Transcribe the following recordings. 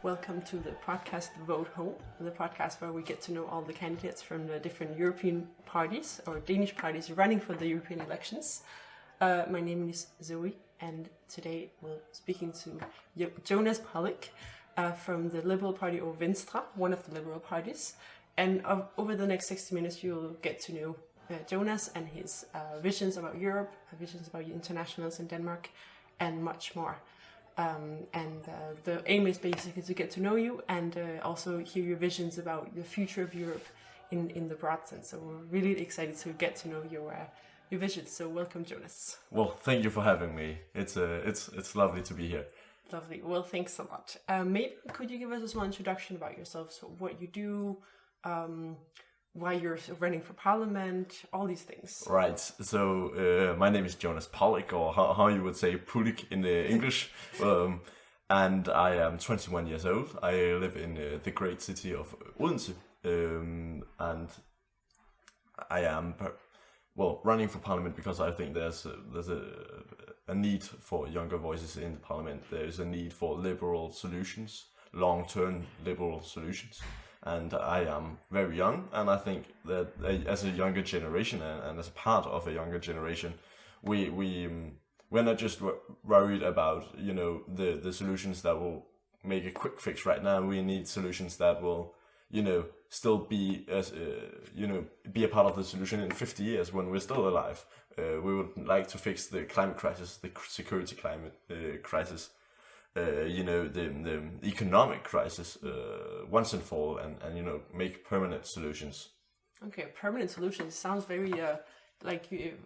Welcome to the podcast Vote Home, the podcast where we get to know all the candidates from the different European parties or Danish parties running for the European elections. My name is Zoe, and today we're speaking to Jonas Pullich from the Liberal Party, or Venstre, one of the Liberal parties. And over the next 60 minutes, you'll get to know Jonas and his visions about Europe, visions about internationals in Denmark, and much more. The aim is basically to get to know you and also hear your visions about the future of Europe in the broad sense. So we're really excited to get to know your visions. So welcome, Jonas. Well, thank you for having me. It's lovely to be here. Lovely. Well, thanks a lot. Maybe could you give us a small introduction about yourself? So what you do, why you're running for parliament, all these things. Right. So my name is Jonas Pullich, or how you would say Pullich in English. And I am 21 years old. I live in the great city of Odense. And I am running for parliament because I think there's a need for younger voices in the parliament. There's a need for liberal solutions, long-term liberal solutions. And I am very young, and I think that as a younger generation and as a part of a younger generation, we're not just worried about the solutions that will make a quick fix right now. We need solutions that will still be be a part of the solution in 50 years when we're still alive. We would like to fix the climate crisis, the security climate crisis. The economic crisis once and for all, and make permanent solutions. Okay, permanent solutions sounds very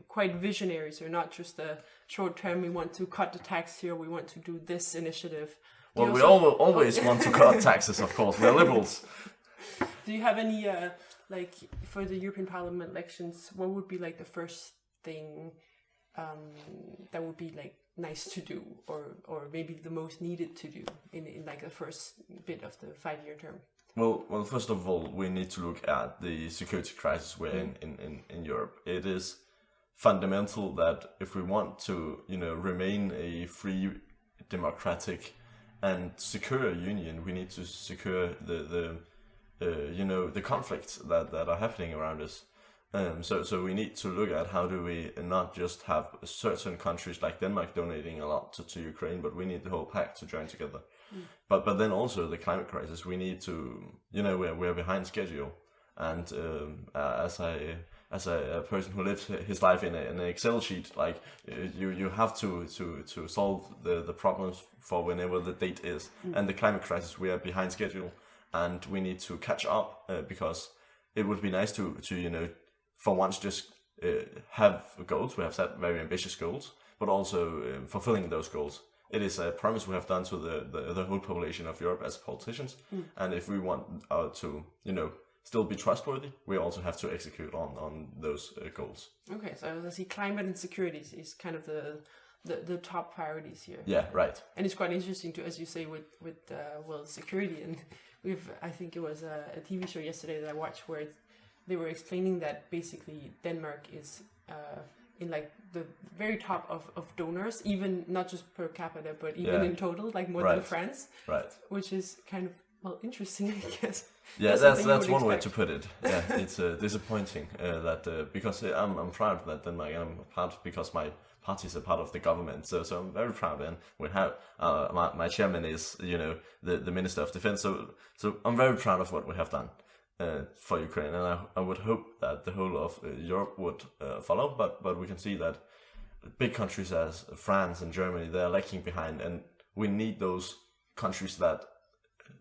quite visionary. So not just a short term. We want to cut the tax here. We want to do this initiative. Well, we always want to cut taxes, of course. We're liberals. Do you have any for the European Parliament elections? What would be the first thing that would be nice to do, or maybe the most needed to do in the first bit of the 5-year term? Well, first of all, we need to look at the security crisis we're in Europe. It is fundamental that if we want to remain a free, democratic, and secure union, we need to secure the conflicts that are happening around us. So we need to look at how do we not just have certain countries like Denmark donating a lot to Ukraine, but we need the whole pack to join together. But then also the climate crisis, we need to, we're behind schedule. And as a person who lives his life in an Excel sheet, you have to solve the problems for whenever the date is. And the climate crisis, we are behind schedule, and we need to catch up because it would be nice to for once just have goals. We have set very ambitious goals, but also fulfilling those goals. It is a promise we have done to the whole population of Europe as politicians. And if we want to still be trustworthy, we also have to execute on those goals. Okay, so I see climate and security is kind of the top priorities here. Yeah, right. And it's quite interesting to, as you say, with security. And I think it was a TV show yesterday that I watched where they were explaining that basically Denmark is in the very top of donors, even not just per capita, but even in total, more than France. Right. Which is kind of interesting, I guess. Yeah, that's one way to put it. Yeah, it's disappointing that because I'm proud that Denmark, and I'm proud because my party is a part of the government. So I'm very proud, and we have my chairman is the Minister of Defense. So I'm very proud of what we have done for Ukraine, and I would hope that the whole of Europe would follow. But we can see that big countries as France and Germany, they are lagging behind, and we need those countries that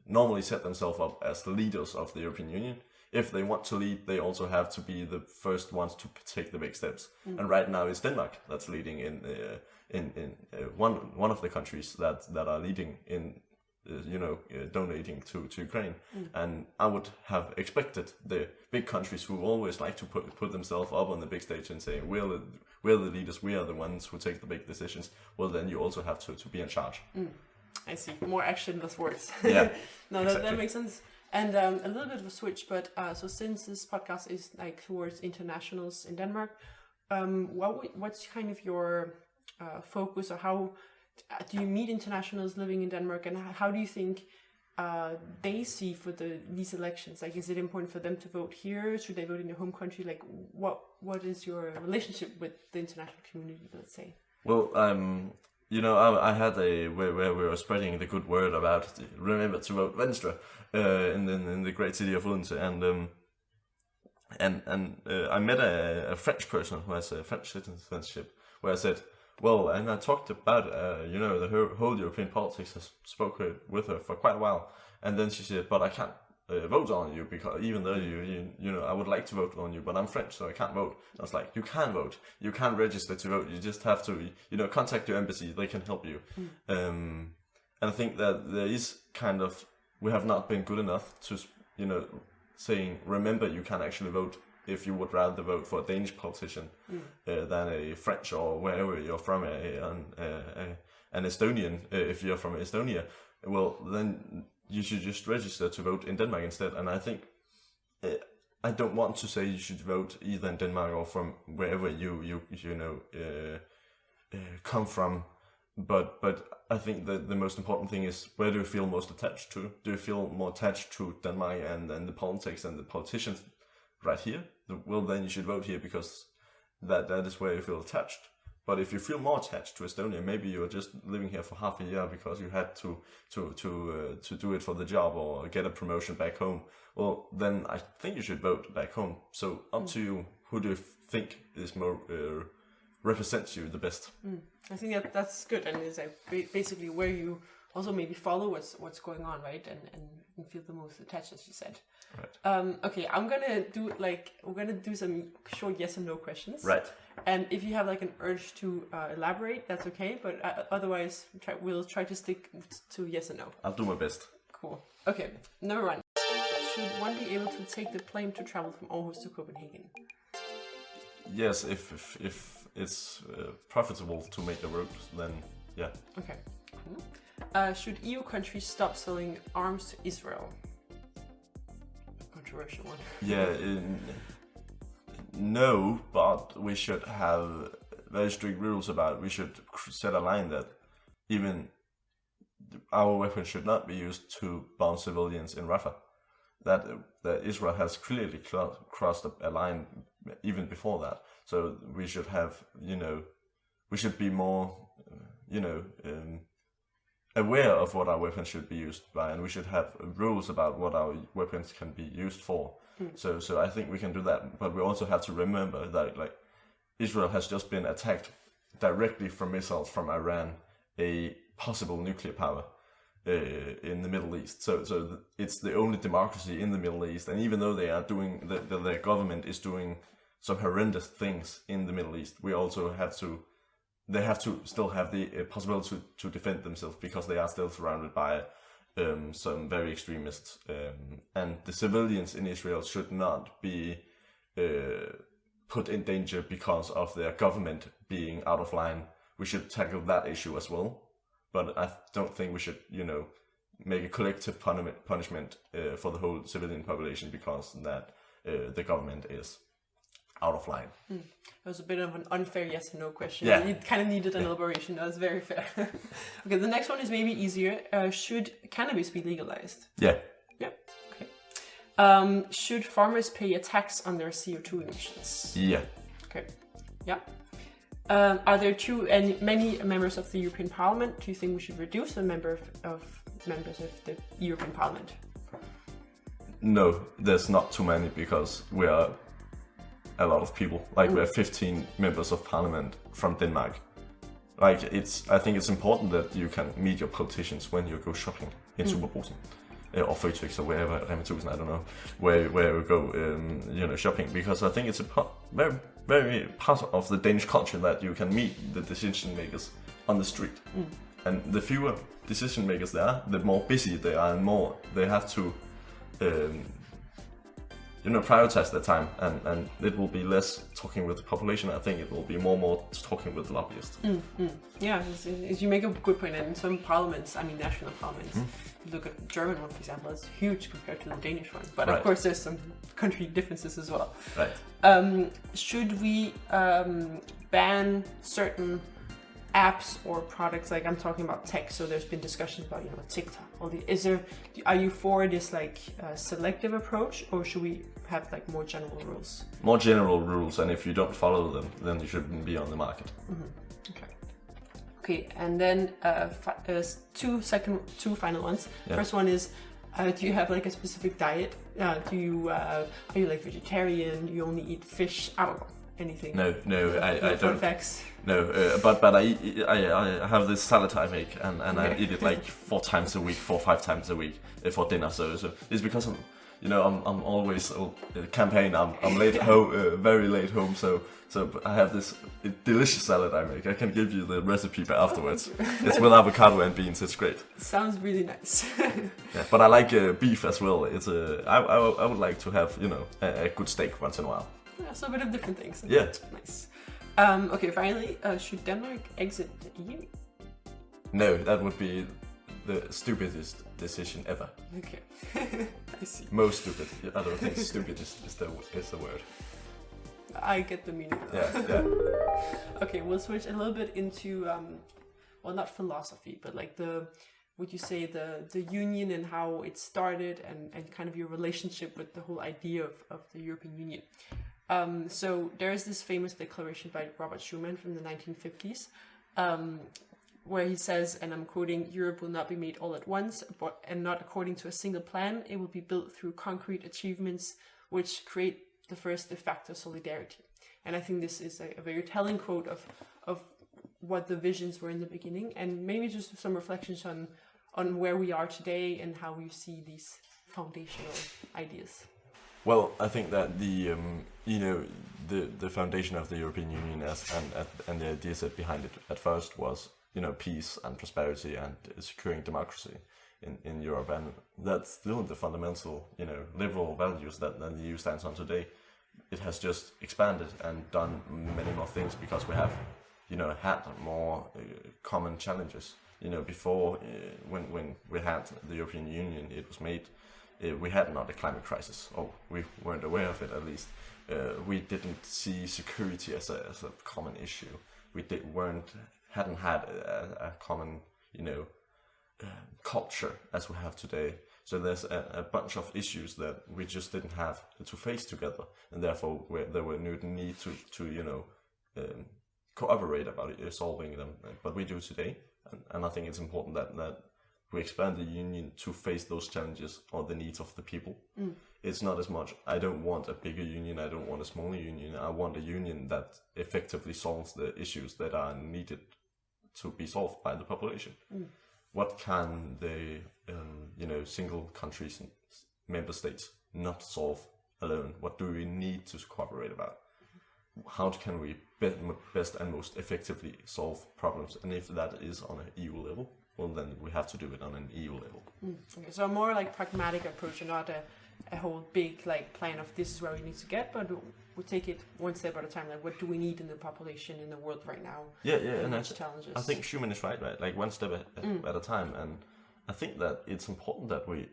normally set themselves up as the leaders of the European Union. If they want to lead, they also have to be the first ones to take the big steps. And right now it's Denmark that's leading in one of the countries that are leading in donating to Ukraine. And I would have expected the big countries who always like to put themselves up on the big stage and say we're the leaders, we are the ones who take the big decisions. Well, then you also have to be in charge. I see. More action, less words. Yeah. No, exactly. that makes sense. And a little bit of a switch, but so since this podcast is towards internationals in Denmark, what's kind of your focus, or how do you meet internationals living in Denmark, and how do you think they see for these elections? Like, is it important for them to vote here? Should they vote in their home country? Like, what is your relationship with the international community, let's say? Well, I had where we were spreading the good word about remember to vote Venstre in the great city of Odense, and I met a French person who has a French citizenship, where I said, well, and I talked about the whole European politics. I spoke with her for quite a while, and then she said, but I can't vote on you, because even though I would like to vote on you, but I'm French, so I can't vote. I was like, you can vote, you can register to vote, you just have to contact your embassy, they can help you. And I think that there is we have not been good enough to saying, remember, you can actually vote if you would rather vote for a Danish politician than a French, or wherever you're from, an Estonian. If you're from Estonia, well, then you should just register to vote in Denmark instead. And I think I don't want to say you should vote either in Denmark or from wherever you come from, but I think that the most important thing is, where do you feel most attached to? Do you feel more attached to Denmark and the politics and the politicians right here? Well, then you should vote here, because that is where you feel attached. But if you feel more attached to Estonia, maybe you're just living here for half a year because you had to do it for the job or get a promotion back home. Well, then I think you should vote back home. So up to you. Who do you think is more represents you the best? I think that's good, and is basically where you also maybe follow what's going on, right, and feel the most attached, as you said. Right. Okay, we're gonna do some short yes and no questions. Right. And if you have an urge to elaborate, that's okay. But otherwise, we'll try to stick to yes and no. I'll do my best. Cool. Okay. Number 1. Should one be able to take the plane to travel from Aarhus to Copenhagen? Yes, if it's profitable to make the route, then yeah. Okay. Cool. Should EU countries stop selling arms to Israel? Controversial one. Yeah. No, but we should have very strict rules about it. We should set a line that even our weapons should not be used to bomb civilians in Rafah. That Israel has clearly crossed a line even before that. So we should have, we should be more, aware of what our weapons should be used by, and we should have rules about what our weapons can be used for. So I think we can do that, but we also have to remember that Israel has just been attacked directly from missiles from Iran, a possible nuclear power in the Middle East. So it's the only democracy in the Middle East, and even though they are doing their government is doing some horrendous things in the Middle East, we also have to. They have to still have the possibility to defend themselves, because they are still surrounded by some very extremists, and the civilians in Israel should not be put in danger because of their government being out of line. We should tackle that issue as well, but I don't think we should, make a collective punishment for the whole civilian population because that the government is out of line. It was a bit of an unfair yes or no question. Yeah. It kind of needed an elaboration. That was very fair. Okay, the next one is maybe easier. Should cannabis be legalized? Yeah. Yeah. Okay. Should farmers pay a tax on their CO2 emissions? Yeah. Okay. Yeah. Are there many members of the European Parliament? Do you think we should reduce the members of the European Parliament? No, there's not too many, because we are a lot of people. We have 15 members of parliament from Denmark. I think it's important that you can meet your politicians when you go shopping in Superbrugsen or Fuchs or wherever, Rema 1000, I don't know, where we go, shopping, because I think it's a very, very part of the Danish culture that you can meet the decision makers on the street. And the fewer decision makers there are, the more busy they are, and more they have to prioritize their time, and it will be less talking with the population. I think it will be more talking with the lobbyists. Yeah, you make a good point. And in some parliaments, national parliaments, you look at the German one, for example, it's huge compared to the Danish one. But of course, there's some country differences as well. Right. Should we ban certain apps or products, like I'm talking about tech, so there's been discussions about, TikTok, are you for this like selective approach, or should we have like more general rules? More general rules, and if you don't follow them, then you shouldn't be on the market. Okay, and then two final ones. Yeah. First one is, do you have like a specific diet? Are you like vegetarian? Do you only eat fish? I don't know. Anything? No, I don't. Facts. No, but I have this salad I make, and I eat it like 4 or 5 times a week for dinner. So it's because I'm always campaign. I'm late home, very late home. So I have this delicious salad I make. I can give you the recipe afterwards. It's with avocado and beans. It's great. Sounds really nice. Yeah, but I like beef as well. I would like to have a good steak once in a while. Yeah, so a bit of different things. Yeah. Nice. Okay, finally, should Denmark exit the EU? No, that would be the stupidest decision ever. Okay. I see. Most stupid. I don't think stupid is the word. I get the meaning. Yeah. Okay, we'll switch a little bit into, not philosophy, but like would you say the union and how it started and kind of your relationship with the whole idea of the European Union. So there is this famous declaration by Robert Schuman from the 1950s, where he says, and I'm quoting, "Europe will not be made all at once, and not according to a single plan. It will be built through concrete achievements which create the first de facto solidarity." And I think this is a very telling quote of what the visions were in the beginning, and maybe just some reflections on where we are today and how we see these foundational ideas. Well, I think that the foundation of the European Union and the idea set behind it at first was peace and prosperity and securing democracy in Europe, and that's still the fundamental liberal values that the EU stands on today. It has just expanded and done many more things because we have had more common challenges. Before when we had the European Union, it was made. We had not a climate crisis, or we weren't aware of it at least. We didn't see security as a common issue. We hadn't had a common, culture as we have today. So there's a bunch of issues that we just didn't have to face together, and therefore there were no need to cooperate about solving them. But we do today, and I think it's important that we expand the union to face those challenges or the needs of the people. It's not as much, I don't want a bigger union, I don't want a smaller union, I want a union that effectively solves the issues that are needed to be solved by the population. What can the single countries and member states not solve alone? What do we need to cooperate about? How can we best and most effectively solve problems? And if that is on an EU level, well, then we have to do it on an EU level. Okay, so a more like pragmatic approach, and not a whole big like plan of this is where we need to get, but we take it one step at a time. Like, what do we need in the population in the world right now? And challenges. I think Schuman is right? Like one step at a time, and I think that it's important that we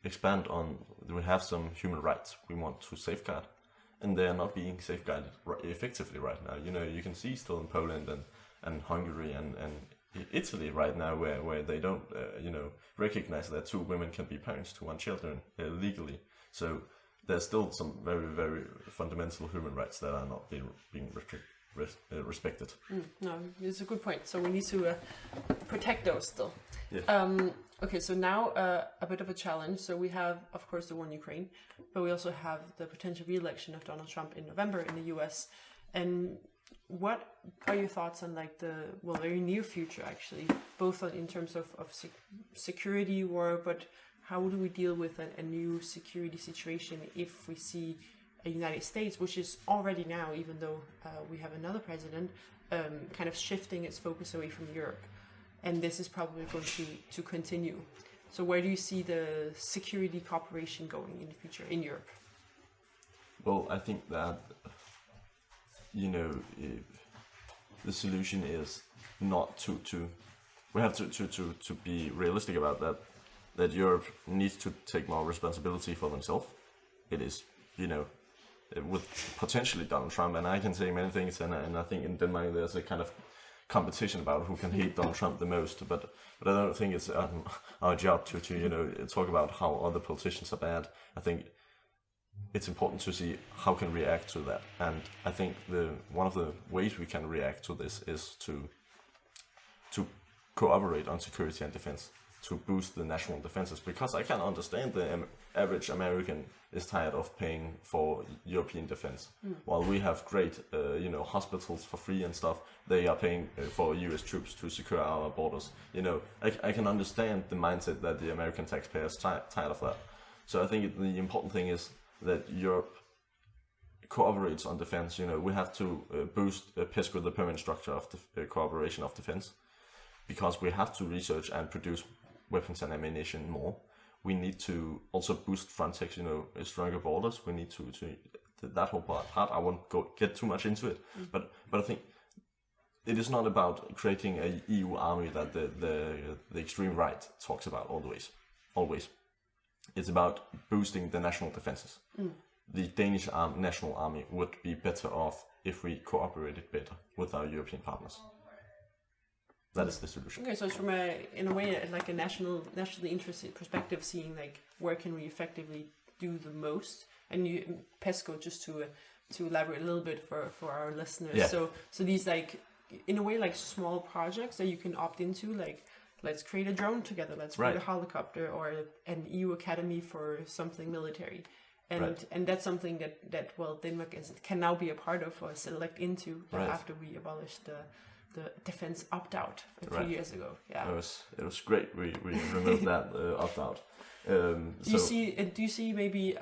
expand on. We have some human rights we want to safeguard, and they are not being safeguarded effectively right now. You can see still in Poland and Hungary and Italy right now, where they don't, recognize that 2 women can be parents to 1 children legally. So there's still some very, very fundamental human rights that are not being respected. No, it's a good point. So we need to protect those still. Yeah. Okay, so now a bit of a challenge. So we have, of course, the war in Ukraine, but we also have the potential re-election of Donald Trump in November in the US. And what are your thoughts on like the very near future, actually, both in terms of security war, but how do we deal with a new security situation if we see a United States, which is already now, even though we have another president, kind of shifting its focus away from Europe, and this is probably going to continue. So where do you see the security cooperation going in the future in Europe? Well, I think that the solution is not to we have to be realistic about that Europe needs to take more responsibility for themselves. It is, with potentially Donald Trump, and I can say many things, and I think in Denmark there's a kind of competition about who can hate Donald Trump the most, but I don't think it's our job to talk about how other politicians are bad. I think it's important to see how can we react to that, and I think one of the ways we can react to this is to cooperate on security and defense, to boost the national defenses, because I can understand the average American is tired of paying for European defense. While we have great, hospitals for free and stuff, they are paying for US troops to secure our borders. I can understand the mindset that the American taxpayer is tired of that. So I think the important thing is that Europe cooperates on defense. We have to boost PESCO, the permanent structure of the cooperation of defense, because we have to research and produce weapons and ammunition more. We need to also boost Frontex, stronger borders. We need to that whole part. I won't get too much into it, but I think it is not about creating a EU army that the extreme right talks about always. It's about boosting the national defenses. The Danish national army would be better off if we cooperated better with our European partners. That is the solution. Okay, so it's from in a way like a nationally interested perspective, seeing like where can we effectively do the most, and PESCO, just to elaborate a little bit for our listeners. Yeah. So these like in a way like small projects that you can opt into, like let's create a drone together, let's create a helicopter, or an EU academy for something military. And that's something that Denmark can now be a part of or select into after we abolished the defense opt-out a few years ago. Yeah, it was great. We removed that opt-out. Do you see maybe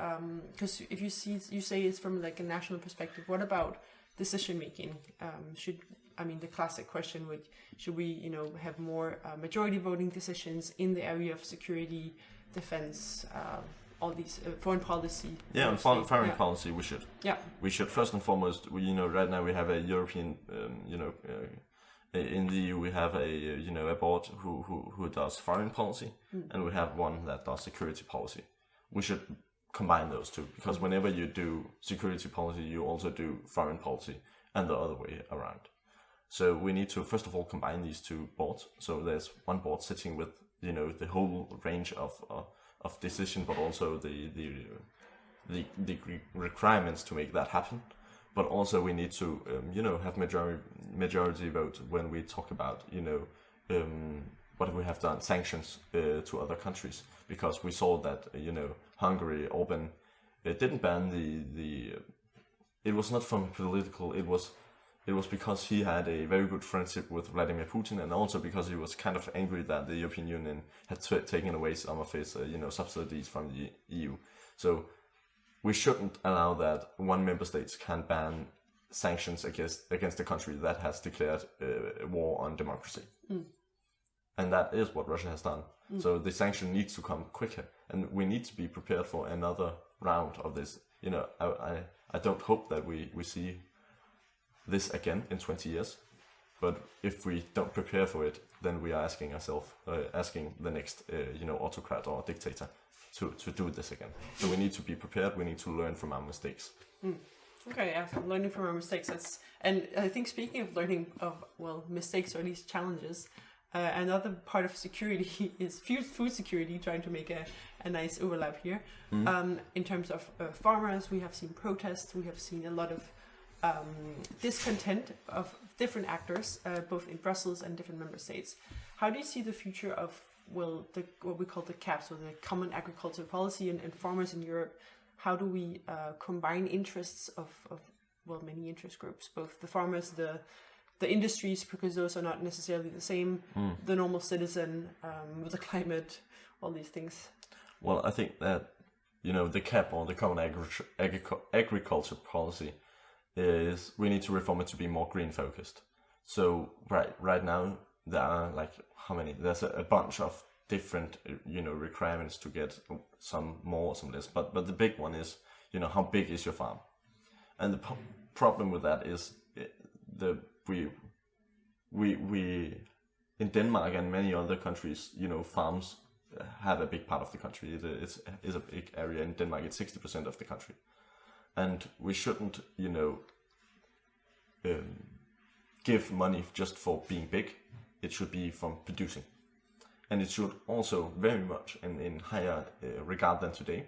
because if you say it's from like a national perspective, what about decision making? The classic question should we have more majority voting decisions in the area of security, defense, all these foreign policy? Yeah, on foreign policy we should. Yeah, we should first and foremost. Right now we have a European in the EU we have a board who does foreign policy, and we have one that does security policy. We should combine those two, because whenever you do security policy, you also do foreign policy, and the other way around. So we need to first of all combine these two boards. So there's one board sitting with the whole range of decision, but also the requirements to make that happen. But also we need to have majority vote when we talk about what we have done, sanctions to other countries, because we saw that Hungary, Orban, didn't ban the it was not from political, it was because he had a very good friendship with Vladimir Putin, and also because he was kind of angry that the European Union had taken away some of his subsidies from the EU. So we shouldn't allow that one member state can ban sanctions against a country that has declared war on democracy. And that is what Russia has done. So the sanction needs to come quicker, and we need to be prepared for another round of this. I don't hope that we see this again in 20 years, but if we don't prepare for it, then we are asking the next autocrat or dictator to do this again. So we need to be prepared. We need to learn from our mistakes. Okay, yeah, so learning from our mistakes. And I think speaking of learning of mistakes, or at least challenges, another part of security is food security. Trying to make a nice overlap here. In terms of farmers, we have seen protests. We have seen a lot of discontent of different actors, both in Brussels and different member states. How do you see the future of what we call the CAP, so the Common Agricultural Policy, and farmers in Europe? How do we combine interests of many interest groups, both the farmers, the industries, because those are not necessarily the same, the normal citizen, the climate, all these things? Well, I think that the CAP, or the Common Agriculture Policy, is we need to reform it to be more green focused. So right now there are like how many? There's a bunch of different requirements to get some more, some less. But the big one is how big is your farm, and the problem with that is we in Denmark and many other countries, farms have a big part of the country. It's a big area. In Denmark, it's 60% of the country. And we shouldn't, give money just for being big. It should be from producing. And it should also very much in higher regard than today.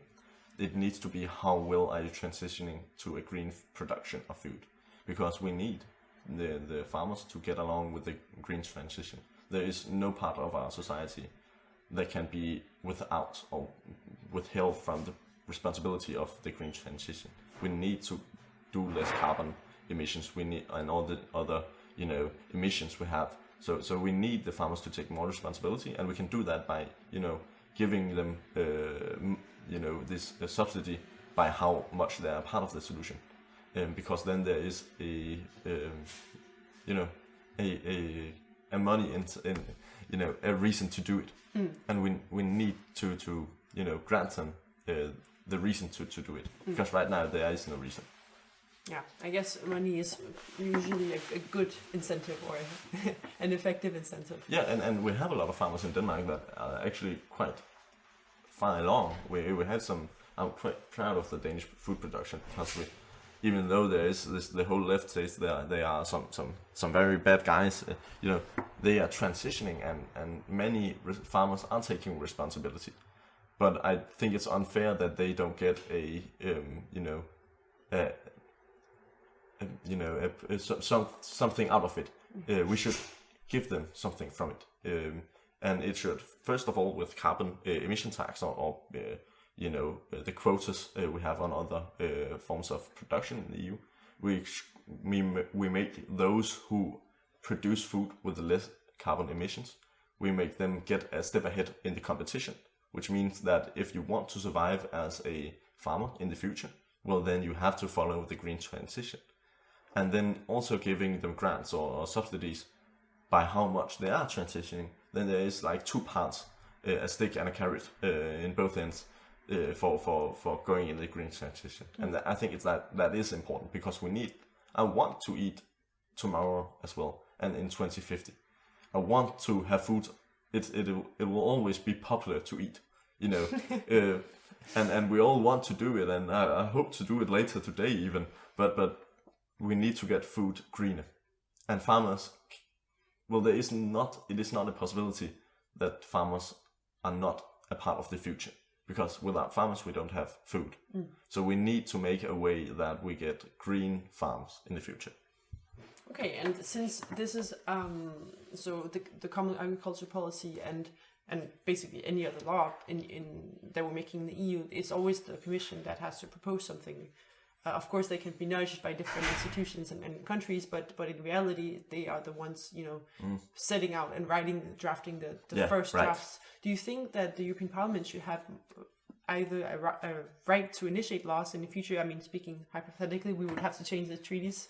It needs to be how well are you transitioning to a green production of food, because we need the farmers to get along with the green transition. There is no part of our society that can be without or withheld from the responsibility of the green transition. We need to do less carbon emissions. We need, and all the other emissions we have. So we need the farmers to take more responsibility, and we can do that by giving them this subsidy by how much they are part of the solution, because then there is a money in a reason to do it, and we need to grant them the reason to do it, because right now there is no reason. Yeah, I guess money is usually a good incentive or an effective incentive. Yeah, and we have a lot of farmers in Denmark that are actually quite far along. We had some. I'm quite proud of the Danish food production, because even though there is the whole left says they are some very bad guys, they are transitioning, and many farmers are taking responsibility. But I think it's unfair that they don't get something out of it. We should give them something from it, and it should, first of all, with carbon emission tax or the quotas we have on other forms of production in the EU. We make those who produce food with less carbon emissions, we make them get a step ahead in the competition, which means that if you want to survive as a farmer in the future, well, then you have to follow the green transition. And then also giving them grants or subsidies by how much they are transitioning. Then there is like two parts, a stick and a carrot in both ends for going in the green transition. And I think that is important, because I want to eat tomorrow as well, and in 2050. I want to have food. It will always be popular to eat, and we all want to do it, and I hope to do it later today even, but we need to get food greener. And farmers, well, it is not a possibility that farmers are not a part of the future, because without farmers we don't have food. So we need to make a way that we get green farms in the future. Okay, and since this is so the common agriculture policy and basically any other law that we're making in the EU, it's always the Commission that has to propose something. Of course, they can be nudged by different institutions and countries, but in reality, they are the ones setting out and drafting the first drafts. Do you think that the European Parliament should have either a right to initiate laws in the future? I mean, speaking hypothetically, we would have to change the treaties.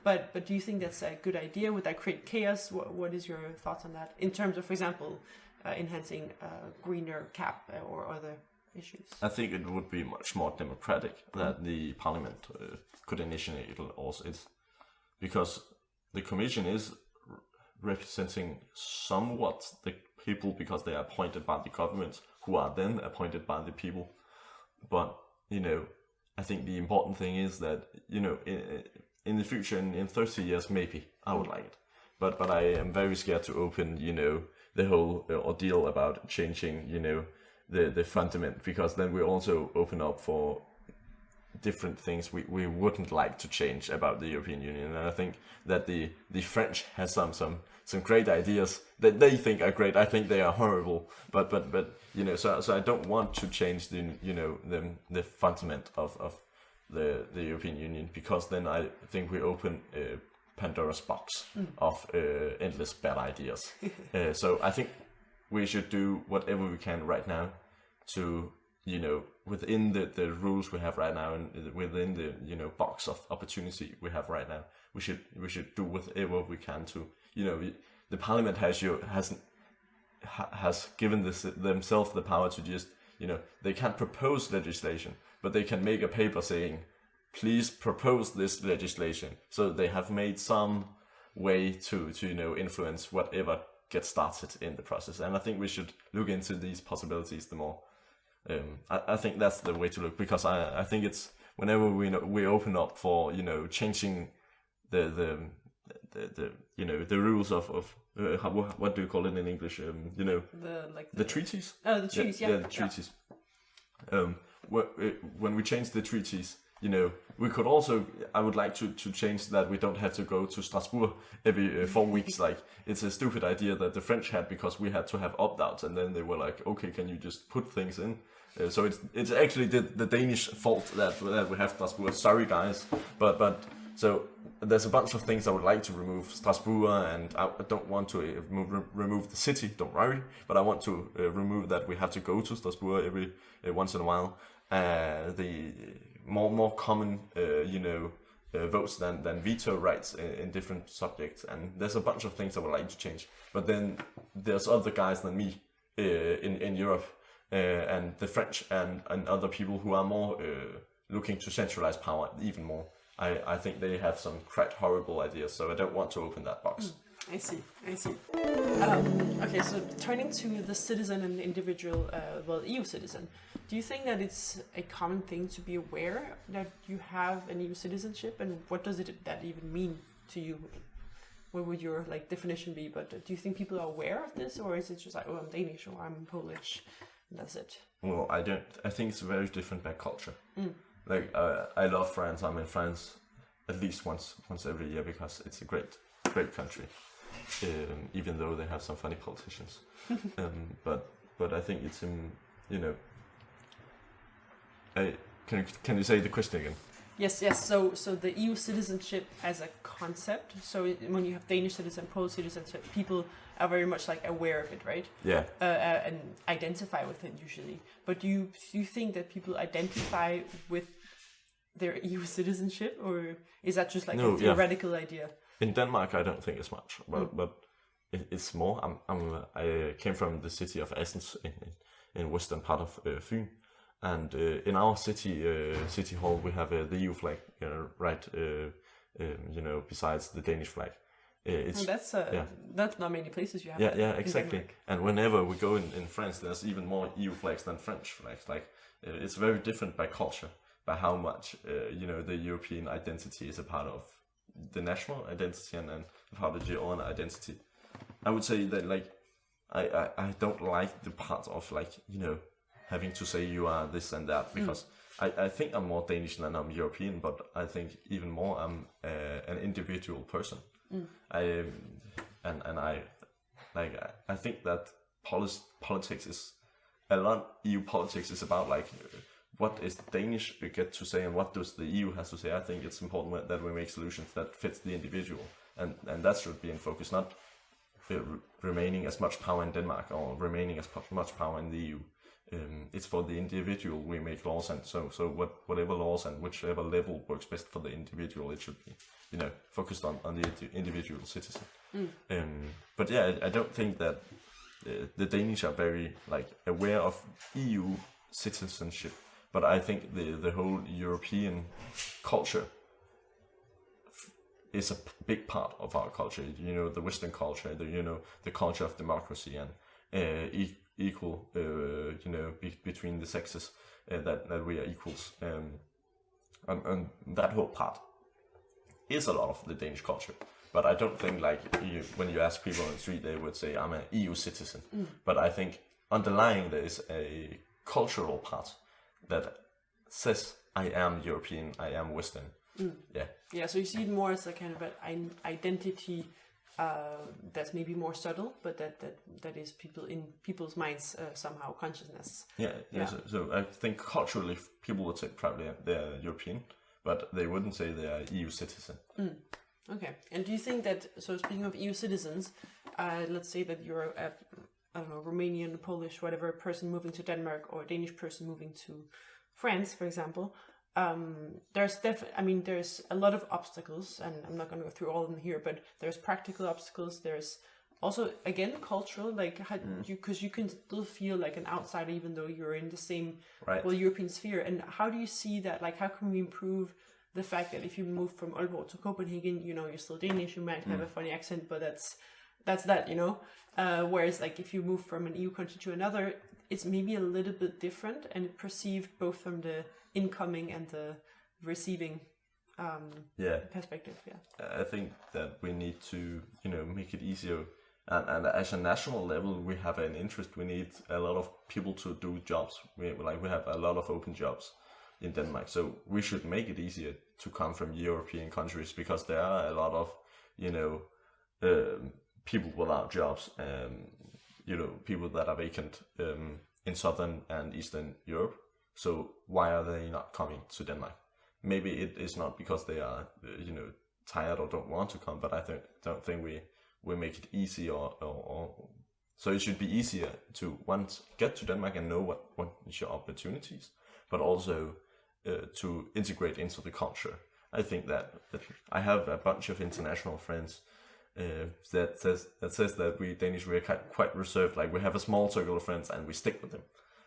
But do you think that's a good idea? Would that create chaos? What is your thoughts on that in terms of, for example, enhancing greener CAP or other issues? I think it would be much more democratic that the Parliament could initiate it also. It's because the Commission is representing somewhat the people, because they are appointed by the governments, who are then appointed by the people. But I think the important thing is that in the future, in 30 years, maybe I would like it, but I am very scared to open the whole ordeal about changing the fundament, because then we also open up for different things we wouldn't like to change about the European Union. And I think that the French has some great ideas that they think are great. I think they are horrible, but so I don't want to change the fundament of the European Union, because then I think we open Pandora's box of endless bad ideas. So I think we should do whatever we can right now to within the rules we have right now, and within the box of opportunity we have right now, we should do whatever we can to the Parliament has given themselves the power to just they can't propose legislation, but they can make a paper saying, please propose this legislation. So they have made some way to influence whatever gets started in the process. And I think we should look into these possibilities the more. I think that's the way to look, because I think it's whenever we open up for changing the the rules of what do you call it in English? The treaties. Oh, the treaties. Yeah, the treaties. When we change the treaties, we could also. I would like to change that we don't have to go to Strasbourg every 4 weeks. Like, it's a stupid idea that the French had, because we had to have opt-outs, and then they were like, okay, can you just put things in? So it's actually the Danish fault that we have Strasbourg. Sorry, guys, but so there's a bunch of things I would like to remove Strasbourg, and I don't want to remove the city. Don't worry, but I want to remove that we have to go to Strasbourg every once in a while. The more common, votes than veto rights in different subjects, and there's a bunch of things I would like to change. But then there's other guys than me in Europe. And the French and other people who are more looking to centralize power even more. I think they have some quite horrible ideas, so I don't want to open that box. I see. Okay, so turning to the citizen and the individual, EU citizen, do you think that it's a common thing to be aware that you have an EU citizenship, and what does that even mean to you? What would your definition be? But do you think people are aware of this, or is it just like, oh, I'm Danish or I'm Polish? That's it. Well, I think it's very different by culture. I love France. I'm in France at least once every year, because it's a great country. Even though they have some funny politicians. But I think it's can you say the question again? Yes. So the EU citizenship as a concept. So when you have Danish citizen, Polish citizenship, people are very much aware of it, right? Yeah. And identify with it usually. But do you think that people identify with their EU citizenship, or is that just a theoretical idea? In Denmark, I don't think as much, but it's more. I came from the city of Assens in western part of Fyn, and in our city hall we have the EU flag, right, besides the Danish flag. That's not many places you have. Yeah, exactly. And whenever we go in France, there's even more EU flags than French flags. It's very different by culture, by how much the European identity is a part of the national identity and a part of your own identity. I would say that I don't like the part of having to say you are this and that, because I think I'm more Danish than I'm European, but I think even more I'm an individual person. I think that politics is a lot. EU politics is about what is Danish get to say and what does the EU has to say. I think it's important that we make solutions that fits the individual, and that should be in focus, not remaining as much power in Denmark or remaining as much power in the EU. It's for the individual we make laws, and so whatever laws and whichever level works best for the individual, it should be focused on the individual citizen. But yeah, I don't think that the Danish are very aware of EU citizenship, but I think the whole European culture is a big part of our culture. The Western culture, the culture of democracy and equal, between the sexes, that we are equals, and that whole part is a lot of the Danish culture. But I don't think when you ask people on the street, they would say I'm an EU citizen. But I think underlying there is a cultural part that says I am European, I am Western. Yeah. So you see it more as a kind of an identity that's maybe more subtle, but that is in people's minds somehow consciousness. Yeah. So I think culturally people would say probably they're European, but they wouldn't say they're EU citizen. Okay. And do you think that, so speaking of EU citizens, let's say that you're a Romanian, Polish, whatever person moving to Denmark, or a Danish person moving to France, for example, there's a lot of obstacles, and I'm not going to go through all of them here, but there's practical obstacles. There's also, again, cultural, because you can still feel like an outsider even though you're in the same European sphere. And how do you see that? How can we improve the fact that if you move from Aalborg to Copenhagen, you're still Danish, you might have a funny accent, but that's that, whereas if you move from an EU country to another, it's maybe a little bit different and perceived both from the incoming and the receiving perspective. Yeah, I think that we need to, make it easier. And as a national level, we have an interest. We need a lot of people to do jobs. We have a lot of open jobs in Denmark. So we should make it easier to come from European countries, because there are a lot of, people without jobs, people that are vacant in Southern and Eastern Europe. So why are they not coming to Denmark? Maybe it is not because they are, tired or don't want to come, but I don't think we make it easy or so it should be easier to once get to Denmark and know what is your opportunities, but also to integrate into the culture. I think that I have a bunch of international friends that says that we Danish, we are quite reserved. Like, we have a small circle of friends and we stick with them.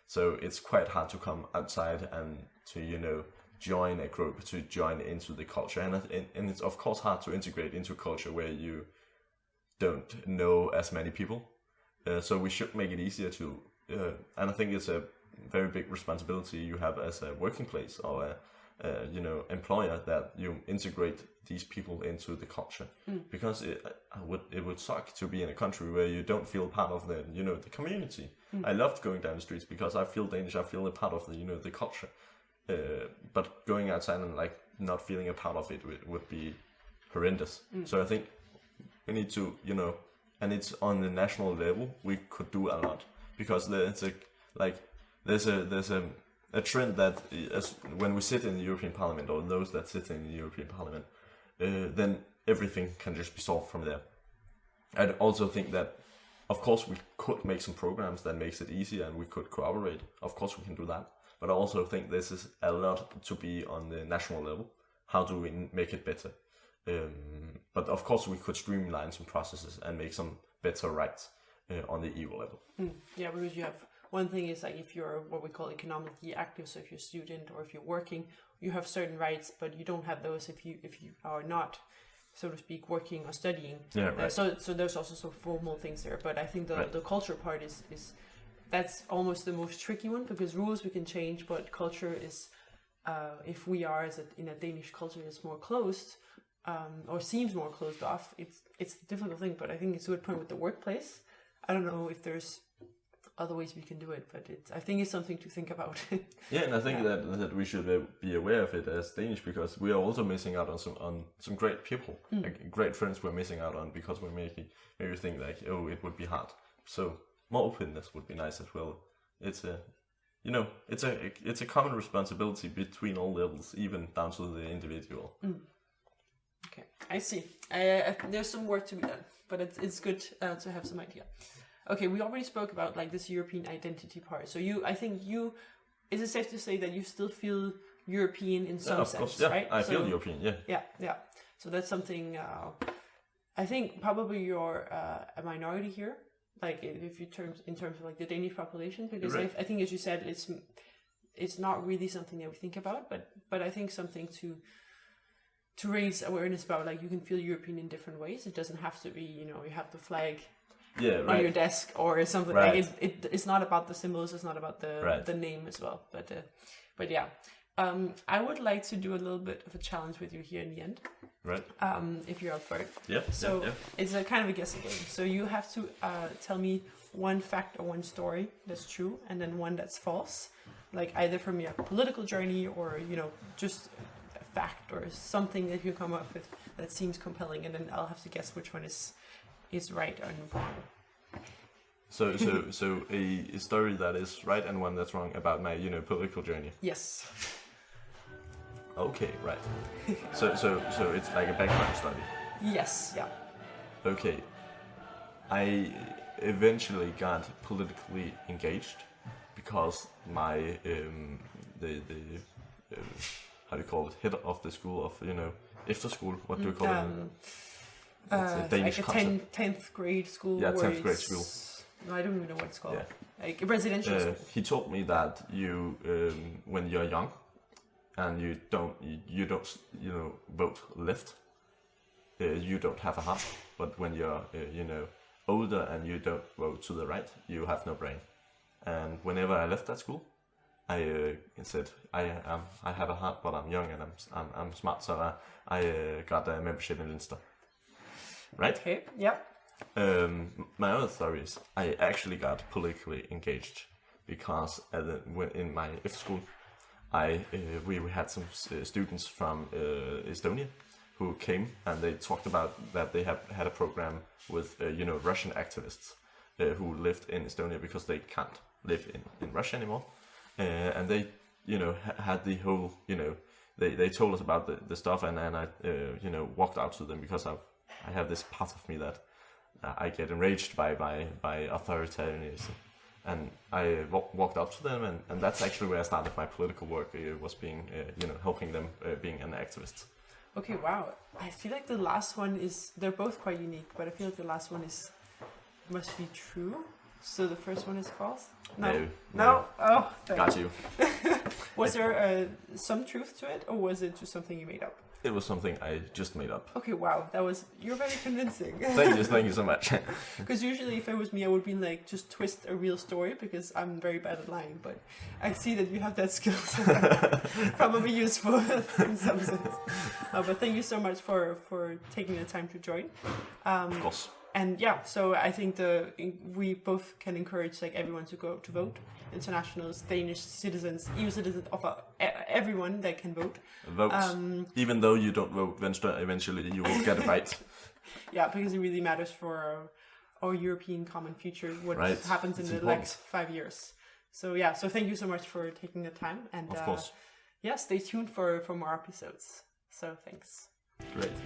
So it's quite hard to come outside and to join a group, to join into the culture, and it's of course hard to integrate into a culture where you don't know as many people. So we should make it easier to, and I think it's a very big responsibility you have as a working place or a employer, that you integrate these people into the culture, because it would suck to be in a country where you don't feel part of the community. I loved going down the streets because I feel Danish. I feel a part of the culture. But going outside and not feeling a part of it would be horrendous. So I think we need to, and it's on the national level we could do a lot, because there's a trend that when we sit in the European Parliament, or those that sit in the European Parliament, then everything can just be solved from there. I also think that, of course, we could make some programs that makes it easier, and we could cooperate. Of course, we can do that. But I also think this is a lot to be on the national level. How do we make it better? But of course, we could streamline some processes and make some better rights on the EU level. Yeah, because you have, one thing is if you're what we call economically active, so if you're a student or if you're working, you have certain rights, but you don't have those if you are not, so to speak, working or studying. Yeah, right. So there's also some formal things there, but I think the culture part is that's almost the most tricky one, because rules we can change, but culture is, if we are in a Danish culture is more closed, or seems more closed off, it's a difficult thing. But I think it's a good point with the workplace. I don't know if there's other ways we can do it, but I think it's something to think about. Yeah, and I think that we should be aware of it as Danish, because we are also missing out on some great people, great friends we're missing out on, because we're maybe think it would be hard. So more openness would be nice as well. It's a common responsibility between all levels, even down to the individual. Okay, I see. There's some work to be done, but it's good to have some idea. Okay, we already spoke about this European identity part. So is it safe to say that you still feel European in some sense, course, yeah. right? I feel European, yeah. Yeah. So that's something, I think probably you're a minority here, in terms of the Danish population, because right. I think, as you said, it's not really something that we think about, but I think something to raise awareness about, you can feel European in different ways. It doesn't have to be, you have the flag on your desk or something. Right. It's not about the symbols. It's not about the name as well. But yeah, I would like to do a little bit of a challenge with you here in the end. Right. If you're up for it. Yeah. So it's a kind of a guessing game. So you have to tell me one fact or one story that's true, and then one that's false, either from your political journey or just a fact or something that you come up with that seems compelling, and then I'll have to guess which one is right or wrong. So a story that is right and one that's wrong about my political journey. Yes. Okay, right. So it's like a background study. Yes. Yeah. Okay. I eventually got politically engaged because my the how do you call it, head of the school of after school. What do you call it? It's a Danish concept. 10th grade school. Yeah, 10th grade school. No, I don't even know what it's called. Yeah. Residential school. He told me that you, when you're young, and you don't vote left, you don't have a heart. But when you're older and you don't vote to the right, you have no brain. And whenever I left that school, I said I have a heart, but I'm young and I'm smart, so I got a membership in Venstre. Right? Okay. Yeah. My other story is I actually got politically engaged because in my F school, we had some students from Estonia who came and they talked about that they had a program with Russian activists who lived in Estonia because they can't live in Russia anymore, and they had the whole they told us about the stuff, and I walked out to them because I have this part of me that I get enraged by authoritarianism, and I walked up to them, and that's actually where I started my political work. It was being helping them being an activist. Okay, wow. I feel like the last one they're both quite unique, but I feel like the last one must be true. So the first one is false? No? Oh, got you. Was there some truth to it, or was it just something you made up? It was something I just made up. Okay, wow. You're very convincing. Thank you so much. Because usually if it was me, I would be like, just twist a real story, because I'm very bad at lying, but I see that you have that skill, so probably useful in some sense. But thank you so much for taking the time to join. Of course. And yeah, so I think we both can encourage everyone to go to vote. Internationals, Danish citizens, EU citizens, everyone that can vote. Vote. Even though you don't vote Venstre, eventually you will get it right. Yeah, because it really matters for our European common future, what happens in the next 5 years. So yeah, so thank you so much for taking the time. And of course. Yeah, stay tuned for more episodes. So thanks. Great.